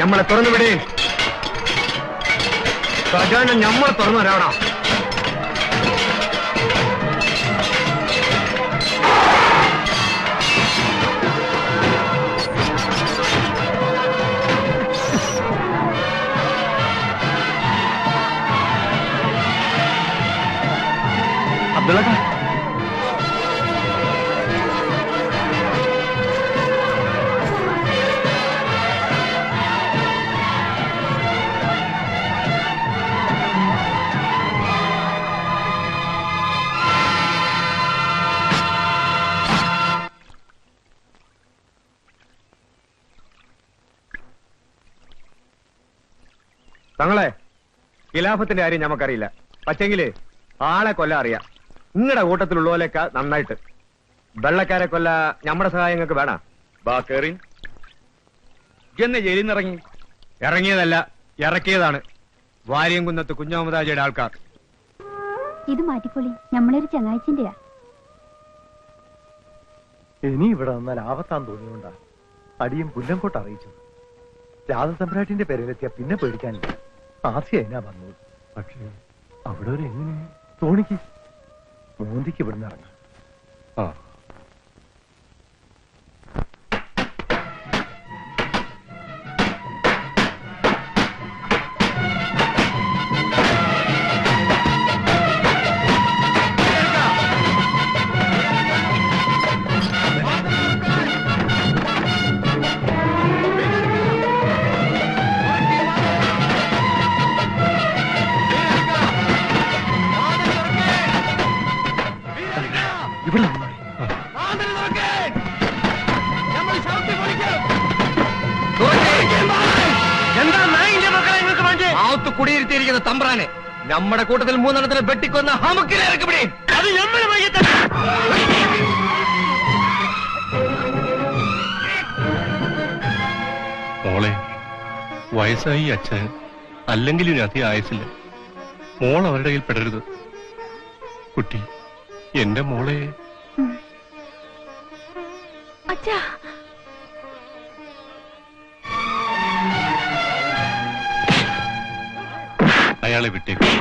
നമ്മളെ തുറന്നു വിടേ. ഖജാന നമ്മൾ തുറന്നു വരാടാ. അബ്ദുള്ള തങ്ങളെ ഖിലാഫത്തിന്റെ കാര്യം നമുക്കറിയില്ല. പക്ഷെങ്കില് ആളെ കൊല്ല അറിയാം. നിങ്ങളുടെ കൂട്ടത്തിലുള്ളവരൊക്കെ നന്നായിട്ട്. വെള്ളക്കാരെ കൊല്ല നമ്മുടെ സഹായം നിങ്ങൾക്ക് വേണ. ബാ കേറി. എന്നെ ജയിലിൽ നിന്ന് ഇറങ്ങി? ഇറങ്ങിയതല്ല, ഇറക്കിയതാണ്. വാര്യംകുന്നത്ത് കുഞ്ഞഹമ്മദാജിയുടെ ആൾക്കാർ. ഇത് മാറ്റിക്കൊള്ളി, നമ്മളൊരു ചങ്ങാഴ്ചന്റെയാ. ഇനി ഇവിടെ വന്നാൽ ആപത്താൻ തോന്നിയോണ്ടാ അടിയും പുല്ലംകോട്ട് അറിയിച്ചത്. രാജസമ്രാട്ടിന്റെ പേരിലെത്തിയ പിന്നെ പേടിക്കാനില്ല. ആദ്യം എന്നാ വന്നത്. പക്ഷേ അവിടെ ഒരു എങ്ങനെ തോണിക്ക് മോന്തിക്ക് ഇവിടുന്ന് ഇറങ്ങാം. കുടിയിരുത്തിയിരിക്കുന്ന തമ്പ്രാനെ നമ്മുടെ കൂട്ടത്തിൽ 3 എണ്ണത്തിനെ വെട്ടിക്കൊന്ന ഹമുക്കിനെ ഇറക്കപ്പെടേ. അത് നമ്മൾ മോളെ, വയസ്സായി അച്ഛൻ, അല്ലെങ്കിൽ ഇനി അധികം ആയുസില്ല. മോൾ അവരുടെ കയ്യിൽ പെടരുത്. കുട്ടി, എന്റെ മോളെ. അയാളെ വിട്ടേക്കും.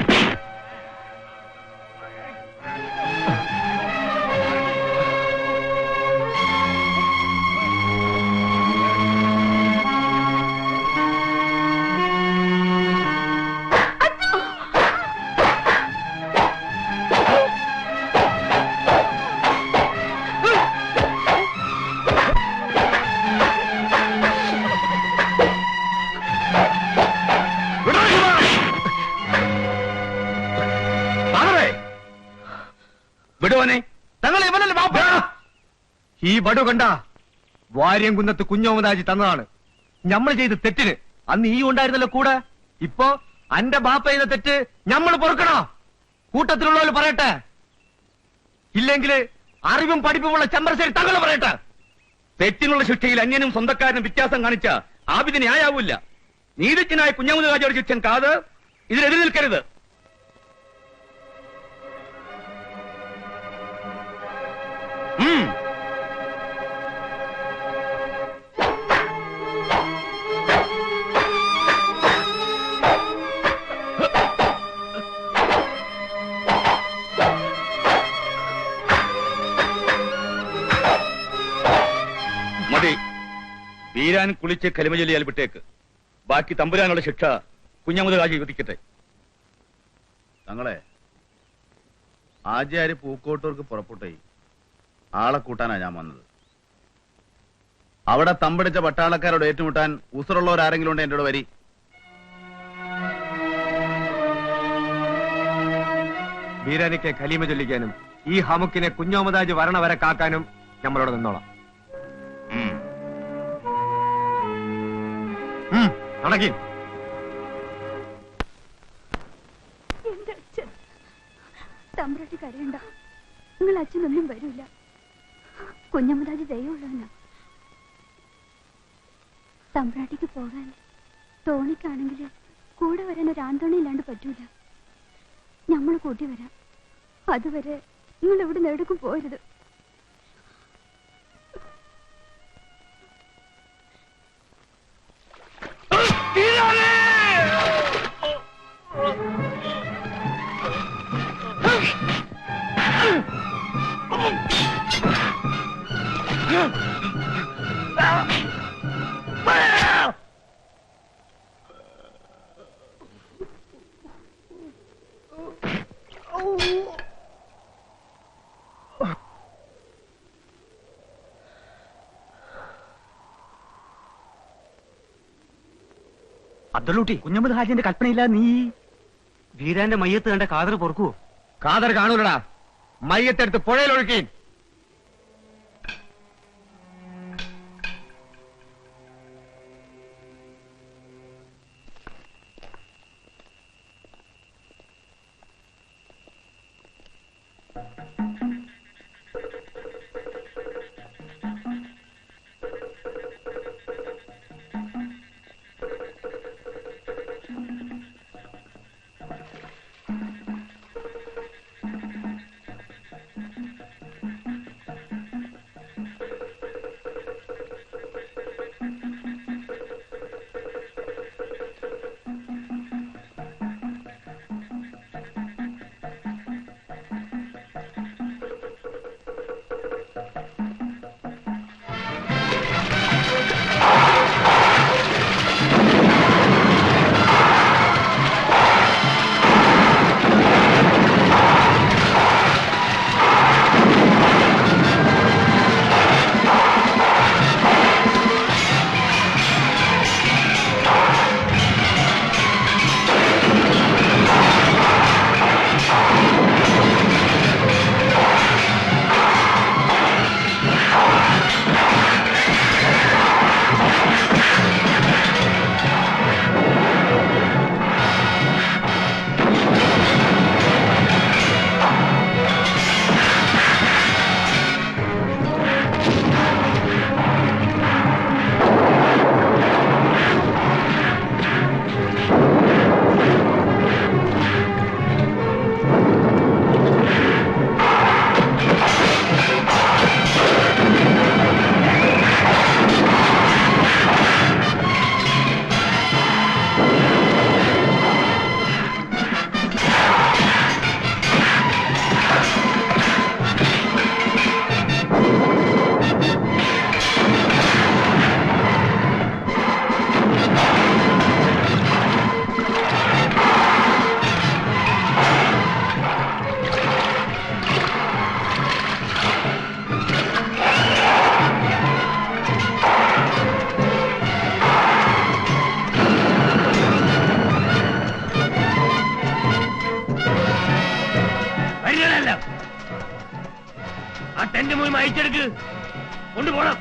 ഈ വടു കണ്ട വാര്യംകുന്നത്ത് കുഞ്ഞഹമ്മദാജി തന്നതാണ്. നമ്മൾ ചെയ്ത തെറ്റിന് അന്ന് ഈ ഉണ്ടായിരുന്നല്ലോ കൂടെ. ഇപ്പോ അന്റെ ബാപ്പ ചെയ്ത തെറ്റ് നമ്മൾ പൊറുക്കണോ? കൂട്ടത്തിലുള്ളവർ പറയട്ടെ. ഇല്ലെങ്കിൽ അറിവും പഠിപ്പുമുള്ള ചമ്പ്രശ്ശേരി തങ്ങൾ പറയട്ടെ. തെറ്റിനുള്ള ശിക്ഷയിൽ അന്യനും സ്വന്തക്കാരനും വ്യത്യാസം കാണിച്ച ആബിദിന് ന്യായാവൂല്ല. നീതിജ്ഞനായ കുഞ്ഞഹമ്മദാജിയുടെ ശിക്ഷൻ കാത് ഇതിനെതിരെ നിൽക്കരുത്. മതി. വീരാൻ കുളിച്ച് കലിമ ചൊല്ലിയാൽ വിട്ടേക്ക്. ബാക്കി തമ്പുരാനുള്ള ശിക്ഷ കുഞ്ഞഹമ്മദാജി വിധിക്കട്ടെ. തങ്ങളെ, ആചാര്യ പൂക്കോട്ടൂർക്ക് പുറപ്പെട്ടേ ആളെ കൂട്ടാനാ ഞാൻ വന്നത്. അവിടെ തമ്പടിച്ച പട്ടാളക്കാരോട് ഏറ്റുമുട്ടാൻ ഉസുറുള്ളവരാരെങ്കിലും ഉണ്ട് എന്നോട് വരി. വീരാനിക്ക് ഖലീമ ചൊല്ലിക്കാനും ഈ ഹമുക്കിനെ കുഞ്ഞഹമ്മദാജി വരണ വരെ കാക്കാനും നമ്മളോട് നിന്നോളാം. നടക്കി. തമ്പ്രാട്ടി കരയണ്ട. നിങ്ങൾ അച്ഛനൊന്നും വരൂല. കുഞ്ഞഹമ്മദാജി ദയവുള്ളവനാ. തമ്പ്രാട്ടിക്ക് പോകാൻ തോണിക്കാണെങ്കിൽ കൂടെ വരാൻ ഒരു ആന്തോണിയില്ലാണ്ട് പറ്റൂല. നമ്മൾ കൂട്ടി വരാം. അതുവരെ നിങ്ങൾ എവിടെ എവിടേക്കും പോരുത്. അബ്ദുള്ളൂട്ടി, കുഞ്ഞമ്മദ് ഹാജിന്റെ കൽപ്പനയില്ല നീ വീരാന്റെ മയ്യത്ത് കണ്ട കാതർ പൊറുക്കുവോ? കാതർ കാണൂലടാ, മയ്യത്തെടുത്ത് പുഴയിലൊഴുക്കി. ആ ടെന്റ് മൂന്ന് അയച്ചെടുക്ക്, കൊണ്ടുപോണം.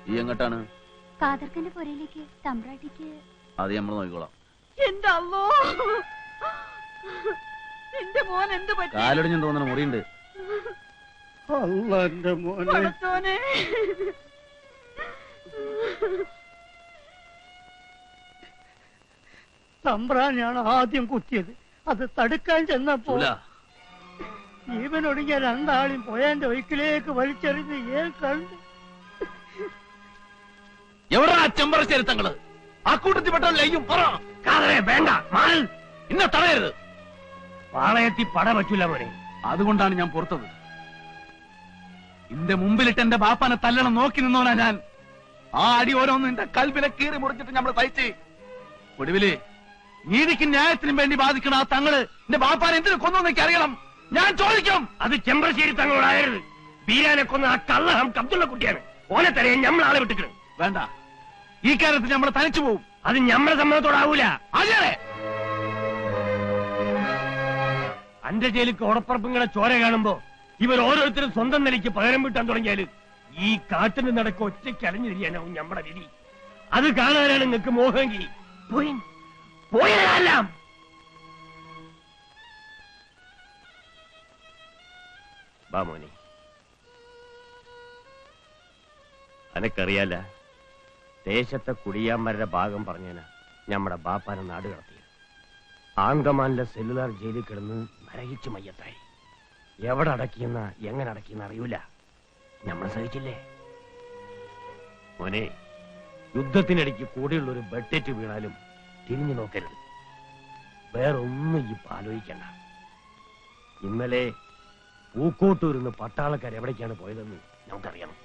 ഈ എങ്ങോട്ടാണ്? കാതർക്കന്റെ പുരയിലേക്ക് തമ്പ്രാട്ടിക്ക്. അത് നമ്മൾ നോക്കിക്കോളാം. എന്റെ അല്ലോ, എന്റെ മോൻ എന്ത് പറ്റി? കാലൊടിഞ്ഞു തോന്നുന്ന മുറിയുണ്ട്. പടച്ചോനെ. തമ്പ്രാനാണ് ആദ്യം കുത്തിയത്. അത് തടുക്കാൻ ചെന്നപ്പോ ജീവനൊടുങ്ങിയ രണ്ടാളും പോയന്റെ ഒഴുക്കിലേക്ക് വലിച്ചെറിഞ്ഞ് ഏൻ കണ്ട്. എവിടെ ചെമ്പറ ചരിത്രങ്ങള്? ആ കൂട്ടത്തിൽ പെട്ടല്ലോ പറ. കാതറെ വേണ്ട, മാൽ ഇന്നെ തടയരുത്. പാളയത്തി പട പറ്റൂല മോനെ. അതുകൊണ്ടാണ് ഞാൻ പുറത്തത്. എന്റെ മുമ്പിലിട്ട് എന്റെ ബാപ്പാനെ തല്ലണം നോക്കി നിന്നോനാ ഞാൻ. ആ അടി ഓരോന്നും എന്റെ കൽബിനെ കീറി മുറിച്ചിട്ട് നമ്മൾ സഹിച്ച് ഒടുവില് നീതിക്കും ന്യായത്തിനും വേണ്ടി ബാധിക്കണ ആ തങ്ങള് എന്റെ ബാപ്പാനെ എന്തിനു കൊന്നൊന്നൊക്കെ അറിയണം. ഞാൻ ചോദിക്കും. അത് ചെമ്പ്രശ്ശേരി തങ്ങളോടായിരുന്നു. ബീരാനെ കൊന്ന ആ കള്ളഹം അബ്ദുള്ള കുട്ടിയാണ്. ഓനെ തരയാൻ നമ്മൾ ആളെ വിട്ടിക്കണം. വേണ്ട, ഈ കാര്യത്തിൽ നമ്മൾ തനിച്ചു പോവും. അത് ഞമ്മളെ സമ്മതത്തോടാവൂല. അതെ, അന്റെ ജയിലിക്ക് ഉടപ്പറപ്പുങ്ങളെ ചോര കാണുമ്പോ ഇവർ ഓരോരുത്തരും സ്വന്തം നിലയ്ക്ക് പകരം വീട്ടാൻ തുടങ്ങിയാല് ഈ കാട്ടിന് നടക്ക് ഒറ്റയ്ക്ക് അലഞ്ഞു തിരിയാനാവും നമ്മുടെ വിധി. അത് കാണാനാണ് നിങ്ങൾക്ക് മോഹമെങ്കിൽ പോയെല്ലാം. ബാമോനി, അനക്കറിയാല ദേശത്തെ കുടിയാന്മാരുടെ ഭാഗം പറഞ്ഞേന ഞമ്മടെ ബാപ്പാനെ നാട് കടത്തിയത്. ആങ്കമാനിലെ സെല്ലുലാർ ജയിലിൽ കിടന്ന് നരകിച്ച് മയ്യത്തായി. എവിടെ അടക്കിയെന്ന എങ്ങനെ അടക്കിയെന്ന് അറിയൂല. നമ്മൾ സഹിച്ചില്ലേ മോനെ? യുദ്ധത്തിനിടയ്ക്ക് കൂടെയുള്ള ഒരു ബെഡേറ്റ് വീണാലും തിരിഞ്ഞു നോക്കരുത്. വേറൊന്നും ഈ ആലോചിക്കണ്ട. ഇന്നലെ പൂക്കോട്ടൂരിന്ന് പട്ടാളക്കാർ എവിടേക്കാണ് പോയതെന്ന് നമുക്കറിയണം.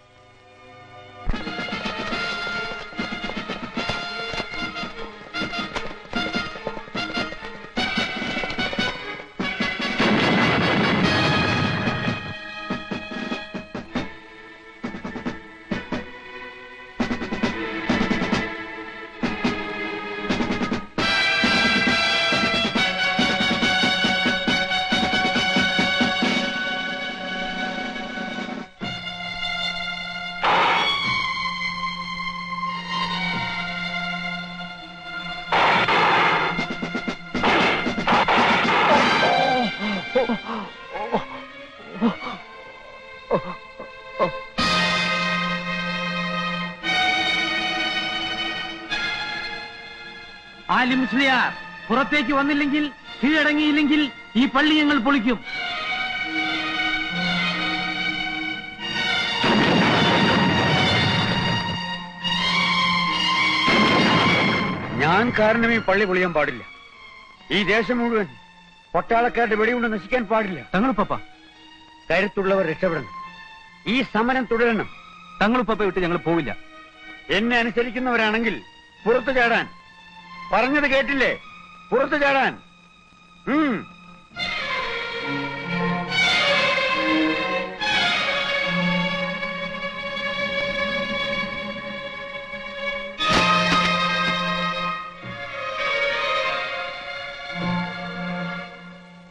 ആലി മുസ്ലിയാർ പുറത്തേക്ക് വന്നില്ലെങ്കിൽ, കീഴടങ്ങിയില്ലെങ്കിൽ ഈ പള്ളി ഞങ്ങൾ പൊളിക്കും. ഞാൻ കാരണം ഈ പള്ളി പൊളിയാൻ പാടില്ല. ഈ ദേശം മുഴുവൻ പട്ടാളക്കാരുടെ വെടികൊണ്ട് നശിക്കാൻ പാടില്ല. തങ്ങളുപ്പ കരുത്തുള്ളവർ രക്ഷപ്പെടണം. ഈ സമരം തുടരണം. തങ്ങളുപ്പ വിട്ട് ഞങ്ങൾ പോവില്ല. എന്നെ അനുസരിക്കുന്നവരാണെങ്കിൽ പുറത്തു ചാടാൻ. പറഞ്ഞത് കേട്ടില്ലേ? പുറത്തു ചാടാൻ.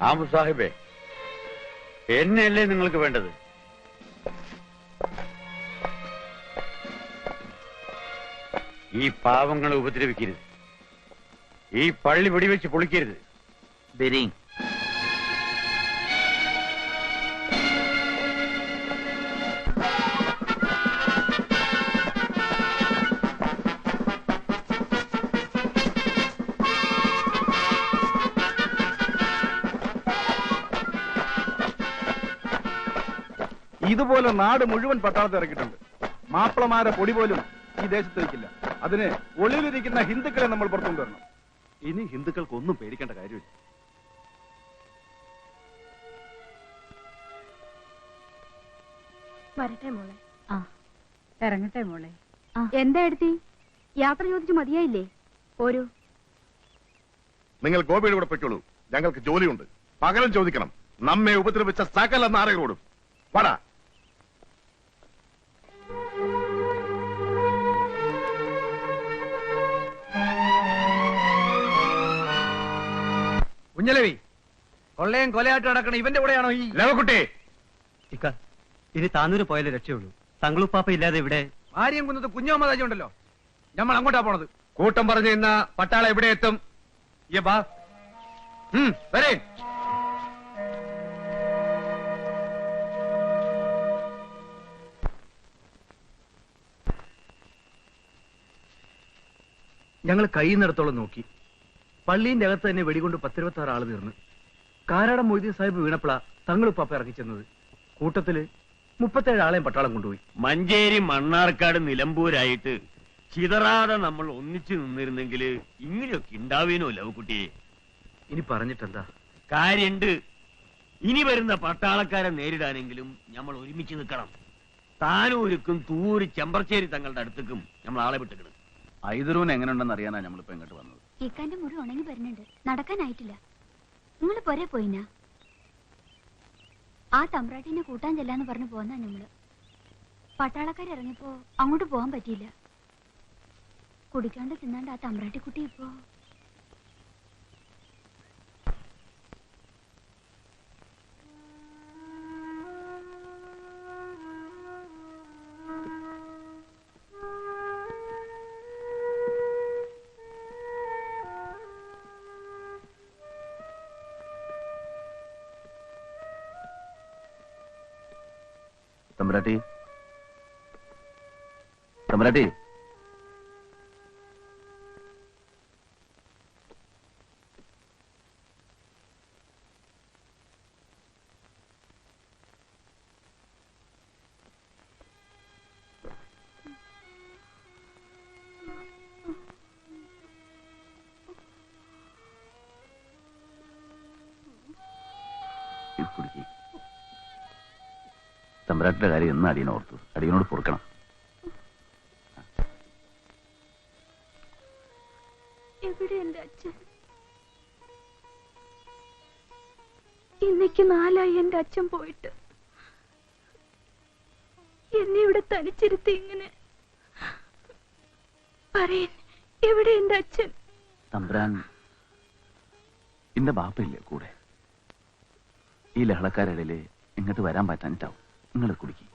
ആമു സാഹിബേ, എന്നെയല്ലേ നിങ്ങൾക്ക് വേണ്ടത്? ഈ പാവങ്ങളെ ഉപദ്രവിക്കരുത്. ഈ പള്ളി വെടിവെച്ച് പൊളിക്കരുത്. ഇതുപോലെ നാട് മുഴുവൻ പട്ടാളത്തെ ഇറക്കിയിട്ടുണ്ട്. മാപ്പിളമാരെ പൊടി പോലും ഈ ദേശത്ത് വയ്ക്കില്ല. അതിന് ഒളിവിലിരിക്കുന്ന ഹിന്ദുക്കളെ നമ്മൾ പുറത്തുകൊണ്ടുവരണം. ഇനി ഹിന്ദുക്കൾക്ക് ഒന്നും പേടിക്കേണ്ട കാര്യമില്ല. വരട്ടെ മോളെ. ഇറങ്ങട്ടെ മോളെ. എന്താ എടുത്തി? യാത്ര ചോദിച്ചു മതിയായില്ലേ? പോരൂ. നിങ്ങൾ ഗോപിയുടെ കൂടെ പൊയ്ക്കോളൂ. ഞങ്ങൾക്ക് ജോലിയുണ്ട്. പകരം ചോദിക്കണം. നമ്മെ ഉപദ്രവിച്ച സകല നാരകളോടും. വാടാ. കുഞ്ഞലവി, കൊള്ളയും കൊലയായിട്ട് നടക്കണ ഇവന്റെ കൂടെയാണോ ഈ ലവക്കുട്ടി? ഇനി താനൂര് പോയാലേ രക്ഷയുള്ളൂ. തങ്ങളുപ്പാപ്പ ഇല്ലാതെ ഇവിടെ ആര്യം കുന്നത് കുഞ്ഞമ്മദാജി ഉണ്ടല്ലോ. നമ്മൾ അങ്ങോട്ടാ പോണത്. കൂട്ടം പറഞ്ഞു ഇന്ന പട്ടാള എവിടെ എത്തും? വരേ. ഞങ്ങൾ കഴിയുന്നിടത്തോളം നോക്കി. പള്ളീന്റെ അകത്ത് തന്നെ വെടികൊണ്ട് 10-26 ആള് തീർന്ന്. കാരാടം മൊയ്തീൻ സാഹിബ് വീണപ്പള തങ്ങളുപ്പാപ്പ ഇറക്കിച്ചെന്നത്. കൂട്ടത്തില് 37 ആളെയും പട്ടാളം കൊണ്ടുപോയി. മഞ്ചേരി, മണ്ണാർക്കാട്, നിലമ്പൂരായിട്ട് ചിതറാതെ നമ്മൾ ഒന്നിച്ചു നിന്നിരുന്നെങ്കിൽ ഇങ്ങനെയൊക്കെ ഉണ്ടാവേനോ ലവക്കുട്ടിയെ? ഇനി പറഞ്ഞിട്ടെന്താ കാര്യണ്ട്. ഇനി വരുന്ന പട്ടാളക്കാരെ നേരിടാനെങ്കിലും നമ്മൾ ഒരുമിച്ച് നിൽക്കണം. താനൂരുക്കും തൂര് ചെമ്പർച്ചേരി തങ്ങളുടെ അടുത്തേക്കും നമ്മൾ ആളെ വിട്ടുകിടും. ഐദറൂന് എങ്ങനെയുണ്ടെന്ന് അറിയാനാ നമ്മളിപ്പോ ഇങ്ങോട്ട് വന്നത്. ഇക്കാന്റെ മുറി ഉണങ്ങി വരുന്നുണ്ട്. നടക്കാനായിട്ടില്ല. നിങ്ങൾ പൊരെ പോയിനാ? ആ തമ്പ്രാട്ടിനെ കൂട്ടാൻ ചെല്ലാന്ന് പറഞ്ഞു പോന്നാ നമ്മള്. പട്ടാളക്കാരിറങ്ങിയപ്പോ അങ്ങോട്ട് പോകാൻ പറ്റിയില്ല. കുടിക്കാണ്ട് തിന്നാണ്ട് ആ തമ്പ്രാട്ടിക്കുട്ടി ഇപ്പോ തമ്പുരാട്ടി, തമ്പുരാട്ടി, തമ്പുരാട്ടിന്റെ കാര്യം എന്ന് അടിയനെ ഓർത്തു. അടിയനോട് പൊറുക്കണം. എവിടെ എന്റെ അച്ഛൻ? ഇന്നേക്ക് 4 ആയി എന്റെ അച്ഛൻ പോയിട്ട്. എന്നെ ഇവിടെ തനിച്ചിരുത്തി ഇങ്ങനെ പറയൻ, എവിടെ എന്റെ അച്ഛൻ? തമ്പുരാൻ എന്റെ ബാപ്പയില്ലേ കൂടെ? ഈ ലഹളക്കാരിടയില് ഇങ്ങോട്ട് വരാൻ പറ്റാനിട്ടാവും. നിങ്ങൾ കുടിക്കും.